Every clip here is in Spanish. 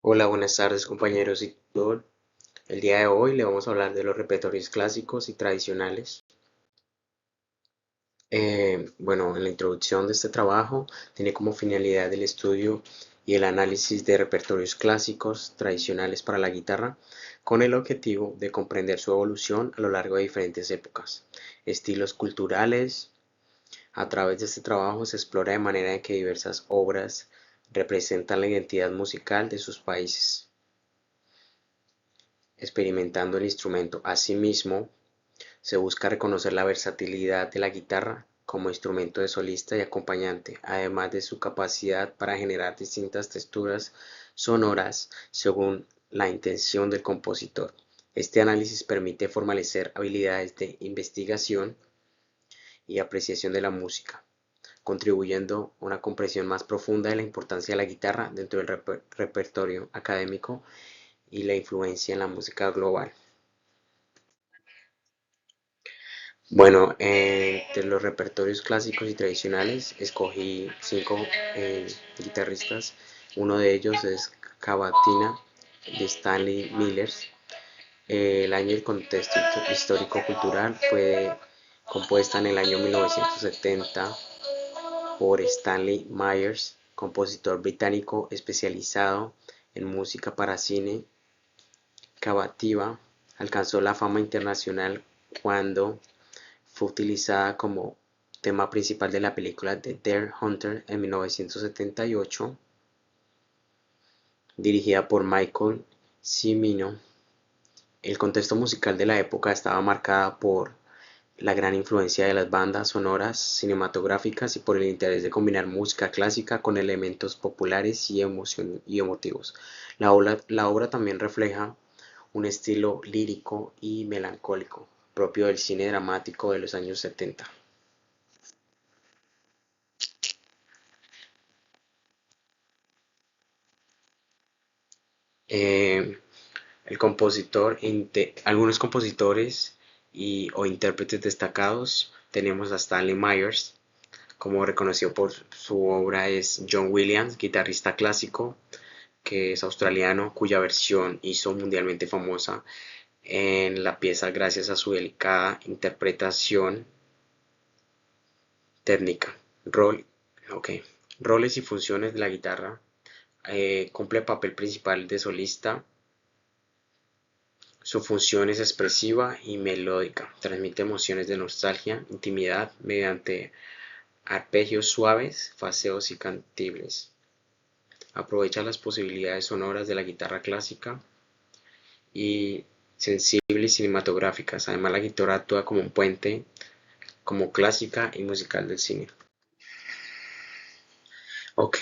Hola, buenas tardes compañeros y todo. El día de hoy le vamos a hablar de los repertorios clásicos y tradicionales. Bueno, en la introducción de este trabajo tiene como finalidad el estudio y el análisis de repertorios clásicos tradicionales para la guitarra, con el objetivo de comprender su evolución a lo largo de diferentes épocas, estilos culturales. A través de este trabajo se explora de manera en que diversas obras representan la identidad musical de sus países, experimentando el instrumento. Asimismo, se busca reconocer la versatilidad de la guitarra como instrumento de solista y acompañante, además de su capacidad para generar distintas texturas sonoras según la intención del compositor. Este análisis permite formalizar habilidades de investigación y apreciación de la música, contribuyendo a una comprensión más profunda de la importancia de la guitarra dentro del repertorio académico y la influencia en la música global. Bueno, de los repertorios clásicos y tradicionales escogí cinco guitarristas. Uno de ellos es Cavatina de Stanley Miller. El año y el contexto histórico-cultural fue compuesta en el año 1970 por Stanley Myers, compositor británico especializado en música para cine. Cavativa alcanzó la fama internacional cuando fue utilizada como tema principal de la película The Deer Hunter en 1978, dirigida por Michael Cimino. El contexto musical de la época estaba marcada por la gran influencia de las bandas sonoras cinematográficas y por el interés de combinar música clásica con elementos populares y emotivos. La obra también refleja un estilo lírico y melancólico propio del cine dramático de los años 70. Eh, algunos compositores o intérpretes destacados tenemos a Stanley Myers, como reconocido por su obra es John Williams, guitarrista clásico que es australiano, cuya versión hizo mundialmente famosa en la pieza gracias a su delicada interpretación técnica. Rol, okay. Roles y funciones de la guitarra. Cumple el papel principal de solista. Su función es expresiva y melódica. Transmite emociones de nostalgia, intimidad mediante arpegios suaves, faseos y cantibles. Aprovecha las posibilidades sonoras de la guitarra clásica y sensibles y cinematográficas. Además, la guitarra actúa como un puente como clásica y musical del cine. Ok,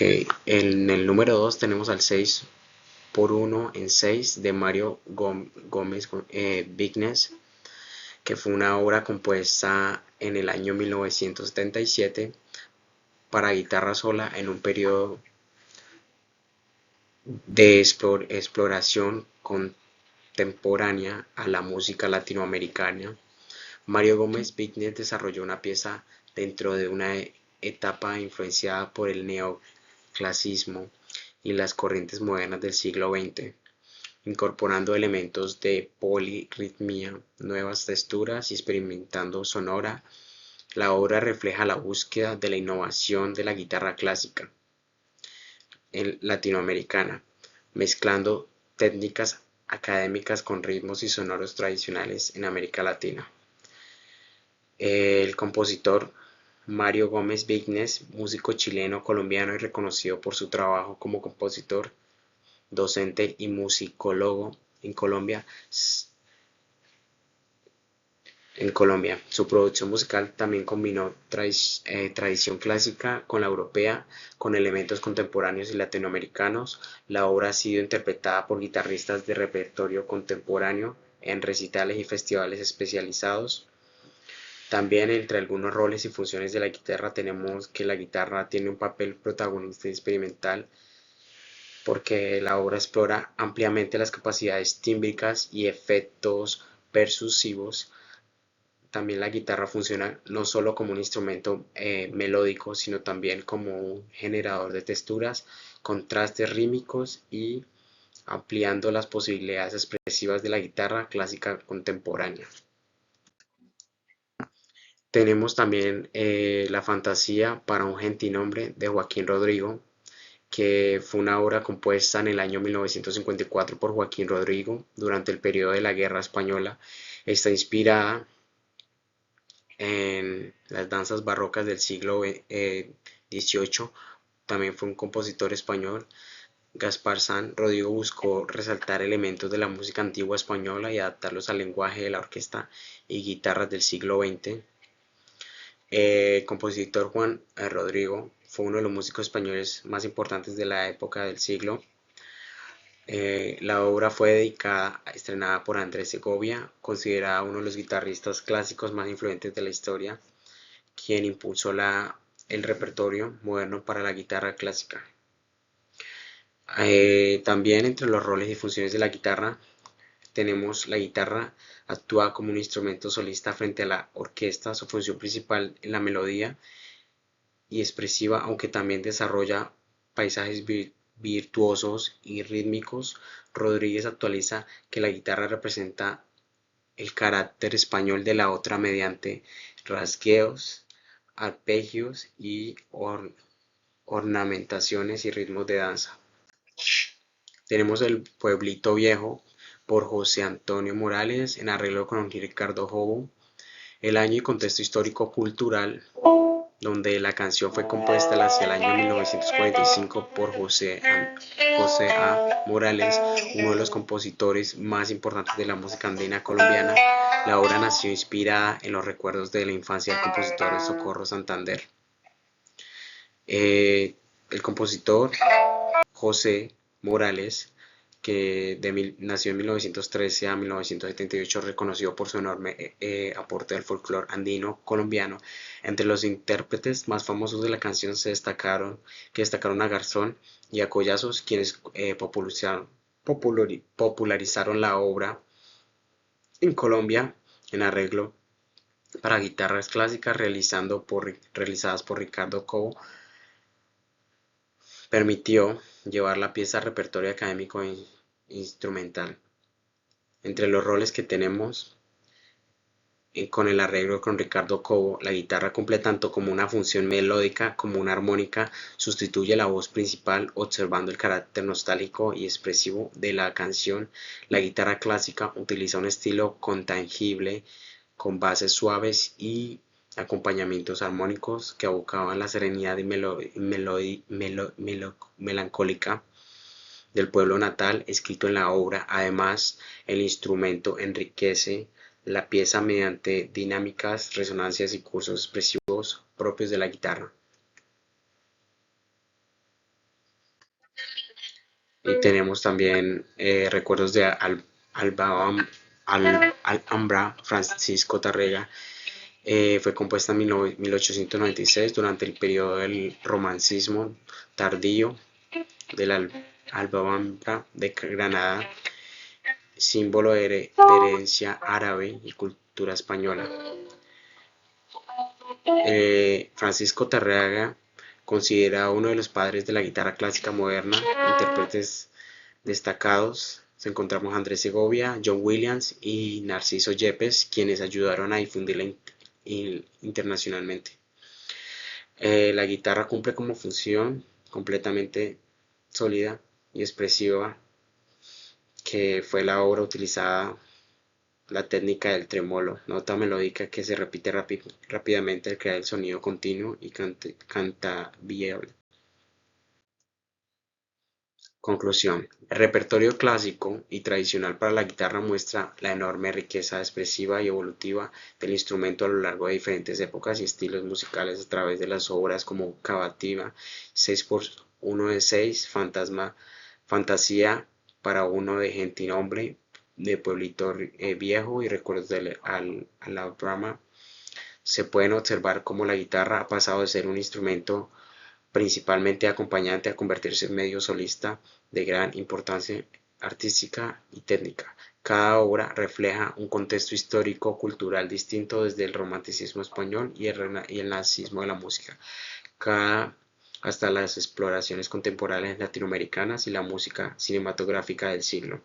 en el número 2 tenemos al 6 por uno en 6 de Mario Gómez Vignes, que fue una obra compuesta en el año 1977 para guitarra sola en un periodo de exploración contemporánea a la música latinoamericana. Mario Gómez Vignes desarrolló una pieza dentro de una etapa influenciada por el neoclasismo y las corrientes modernas del siglo XX, incorporando elementos de polirritmia, nuevas texturas y experimentando sonora. La obra refleja la búsqueda de la innovación de la guitarra clásica latinoamericana, mezclando técnicas académicas con ritmos y sonoros tradicionales en América Latina. El compositor Mario Gómez Vignes, músico chileno, colombiano y reconocido por su trabajo como compositor, docente y musicólogo en Colombia. Su producción musical también combinó tradición clásica con la europea, con elementos contemporáneos y latinoamericanos. La obra ha sido interpretada por guitarristas de repertorio contemporáneo en recitales y festivales especializados. También entre algunos roles y funciones de la guitarra tenemos que la guitarra tiene un papel protagonista y experimental porque la obra explora ampliamente las capacidades tímbricas y efectos percusivos. También la guitarra funciona no solo como un instrumento melódico, sino también como un generador de texturas, contrastes rítmicos y ampliando las posibilidades expresivas de la guitarra clásica contemporánea. Tenemos también La fantasía para un gentilhombre de Joaquín Rodrigo, que fue una obra compuesta en el año 1954 por Joaquín Rodrigo durante el periodo de la Guerra Española. Está inspirada en las danzas barrocas del siglo XVIII. También fue un compositor español. Gaspar San Rodrigo buscó resaltar elementos de la música antigua española y adaptarlos al lenguaje de la orquesta y guitarras del siglo XX. El compositor Juan Rodrigo fue uno de los músicos españoles más importantes de la época del siglo. La obra fue estrenada por Andrés Segovia, considerado uno de los guitarristas clásicos más influyentes de la historia, quien impulsó el repertorio moderno para la guitarra clásica. También entre los roles y funciones de la guitarra tenemos la guitarra actúa como un instrumento solista frente a la orquesta. Su función principal es la melodía y expresiva, aunque también desarrolla paisajes virtuosos y rítmicos. Rodríguez actualiza que la guitarra representa el carácter español de la otra mediante rasgueos, arpegios y ornamentaciones y ritmos de danza. Tenemos El Pueblito Viejo por José Antonio Morales en arreglo con Ricardo Jobo. El año y contexto histórico-cultural donde la canción fue compuesta hacia el año 1945 por José A. Morales, uno de los compositores más importantes de la música andina colombiana. La obra nació inspirada en los recuerdos de la infancia del compositor Socorro Santander. El compositor José Morales, que nació en 1913 a 1978, reconocido por su enorme aporte al folclore andino colombiano. Entre los intérpretes más famosos de la canción destacaron a Garzón y a Collazos, quienes popularizaron la obra en Colombia en arreglo para guitarras clásicas realizadas por Ricardo Cobo. Permitió llevar la pieza al repertorio académico e instrumental. Entre los roles que tenemos con el arreglo con Ricardo Cobo, la guitarra cumple tanto como una función melódica como una armónica, sustituye la voz principal observando el carácter nostálgico y expresivo de la canción. La guitarra clásica utiliza un estilo contangible con bases suaves y acompañamientos armónicos que evocaban la serenidad y melancólica del pueblo natal escrito en la obra. Además, el instrumento enriquece la pieza mediante dinámicas, resonancias y cursos expresivos propios de la guitarra. Y tenemos también recuerdos de Alhambra, Francisco Tárrega. Fue compuesta en 1896 durante el periodo del romanticismo tardío de la Alhambra de Granada, símbolo de herencia árabe y cultura española. Francisco Tárrega, considerado uno de los padres de la guitarra clásica moderna. Intérpretes destacados encontramos Andrés Segovia, John Williams y Narciso Yepes, quienes ayudaron a difundirla internacionalmente. La guitarra cumple como función completamente sólida y expresiva, que fue la obra utilizada la técnica del tremolo, nota melódica que se repite rápidamente al crear el sonido continuo y cantabilable. Conclusión. El repertorio clásico y tradicional para la guitarra muestra la enorme riqueza expresiva y evolutiva del instrumento a lo largo de diferentes épocas y estilos musicales a través de las obras como Cavatina, 6x1 de 6, Fantasía para uno de gentilhombre, de Pueblito Viejo y Recuerdos de Alhambra. Se pueden observar cómo la guitarra ha pasado de ser un instrumento principalmente acompañante a convertirse en medio solista de gran importancia artística y técnica. Cada obra refleja un contexto histórico-cultural distinto, desde el romanticismo español y el nazismo de la música. Cada hasta las exploraciones contemporáneas latinoamericanas y la música cinematográfica del siglo.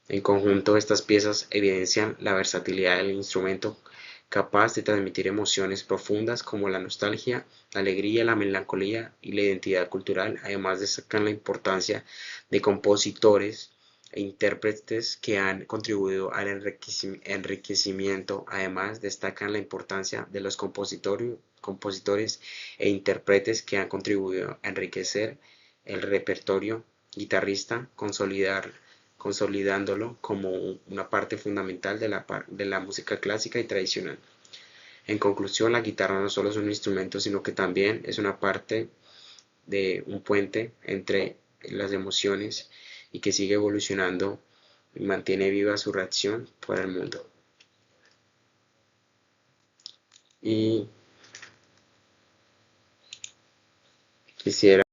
En conjunto, estas piezas evidencian la versatilidad del instrumento, capaz de transmitir emociones profundas como la nostalgia, la alegría, la melancolía y la identidad cultural. Además, destacan la importancia de compositores e intérpretes que han contribuido al enriquecimiento. Además, destacan la importancia de los compositores e intérpretes que han contribuido a enriquecer el repertorio guitarrista, consolidándolo como una parte fundamental de la música clásica y tradicional. En conclusión, la guitarra no solo es un instrumento, sino que también es una parte de un puente entre las emociones y que sigue evolucionando y mantiene viva su reacción por el mundo. Y quisiera